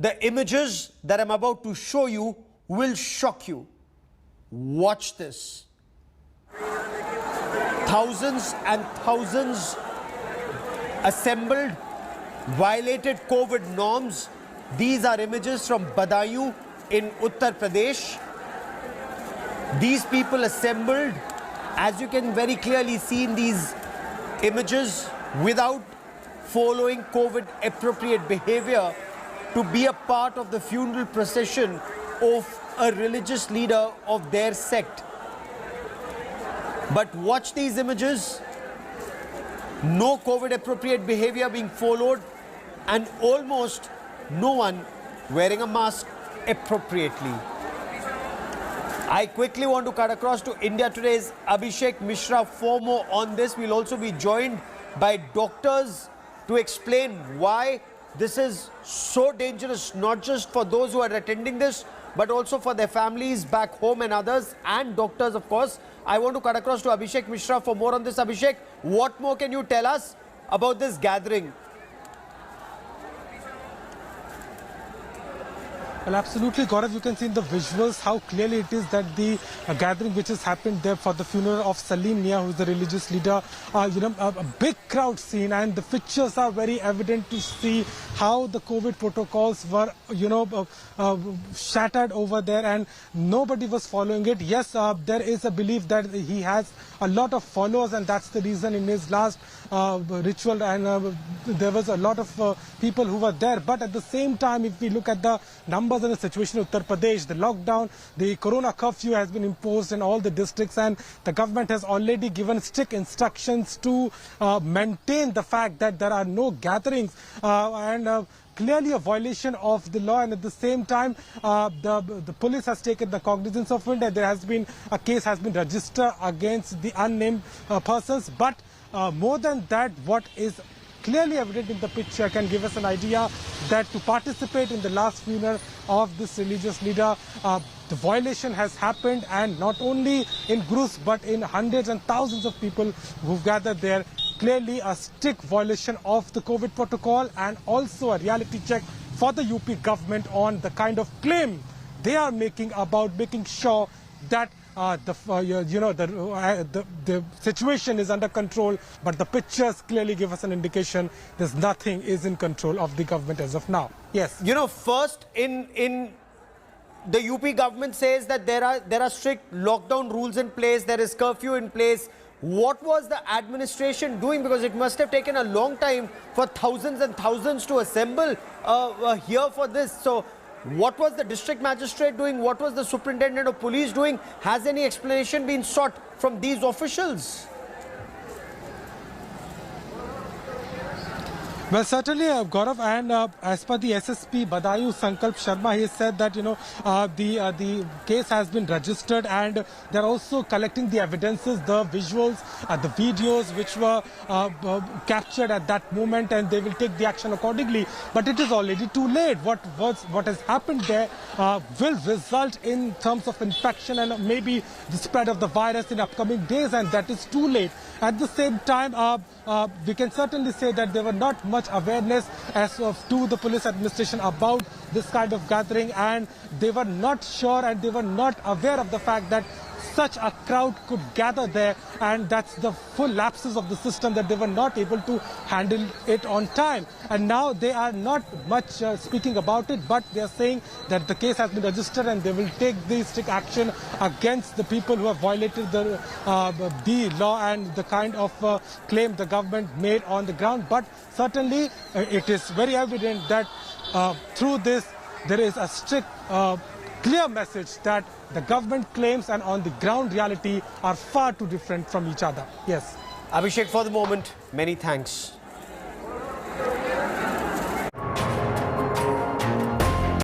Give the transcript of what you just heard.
The images that I'm about to show you will shock you. Watch this. Thousands and thousands assembled, violated COVID norms. These are images from Badaयूं in Uttar Pradesh. These people assembled, as you can very clearly see in these images, without following COVID appropriate behavior, to be a part of the funeral procession of a religious leader of their sect. But watch these images. No COVID appropriate behavior being followed, and almost no one wearing a mask appropriately. I quickly want to cut across to India Today's Abhishek Mishra for more on this. We'll also be joined by doctors to explain why this is so dangerous, not just for those who are attending this, but also for their families back home and others, and doctors, of course. I want to cut across to Abhishek Mishra for more on this. Abhishek, what more can you tell us about this gathering? Well, absolutely, Gaurav. You can see in the visuals how clearly it is that the gathering which has happened there for the funeral of Salim Mia, who is the religious leader, a big crowd scene, and the pictures are very evident to see how the COVID protocols were, shattered over there, and nobody was following it. Yes, there is a belief that he has a lot of followers, and that's the reason in his last ritual, and there was a lot of people who were there. But at the same time, if we look at the numbers and the situation in Uttar Pradesh, the lockdown, the corona curfew has been imposed in all the districts, and the government has already given strict instructions to maintain the fact that there are no gatherings, and clearly a violation of the law. And at the same time, the police has taken the cognizance of it, and there has been a case has been registered against the unnamed persons. But more than that, what is clearly evident in the picture can give us an idea that to participate in the last funeral of this religious leader, the violation has happened, and not only in groups but in hundreds and thousands of people who've gathered there. Clearly a strict violation of the COVID protocol, and also a reality check for the UP government on the kind of claim they are making about making sure that the situation is under control. But the pictures clearly give us an indication there's nothing is in control of the government as of now. Yes. First in the UP government says that there are strict lockdown rules in place, there is curfew in place. What was the administration doing? Because it must have taken a long time for thousands and thousands to assemble here for this. So what was the district magistrate doing? What was the superintendent of police doing? Has any explanation been sought from these officials? Well, certainly, Gaurav, and as per the SSP Badaयूं Sankalp Sharma, he said that the case has been registered, and they're also collecting the evidences, the visuals, the videos which were captured at that moment, and they will take the action accordingly. But it is already too late. What has happened there will result in terms of infection and maybe the spread of the virus in upcoming days, and that is too late. At the same time, we can certainly say that there were not much awareness as of to the police administration about this kind of gathering, and they were not sure and they were not aware of the fact that such a crowd could gather there, and that's the full lapses of the system, that they were not able to handle it on time. And now they are not much speaking about it, but they are saying that the case has been registered and they will take the strict action against the people who have violated the law and the kind of claim the government made on the ground. But certainly it is very evident that through this there is a strict clear message that the government claims and on the ground reality are far too different from each other. Yes. Abhishek, for the moment, many thanks.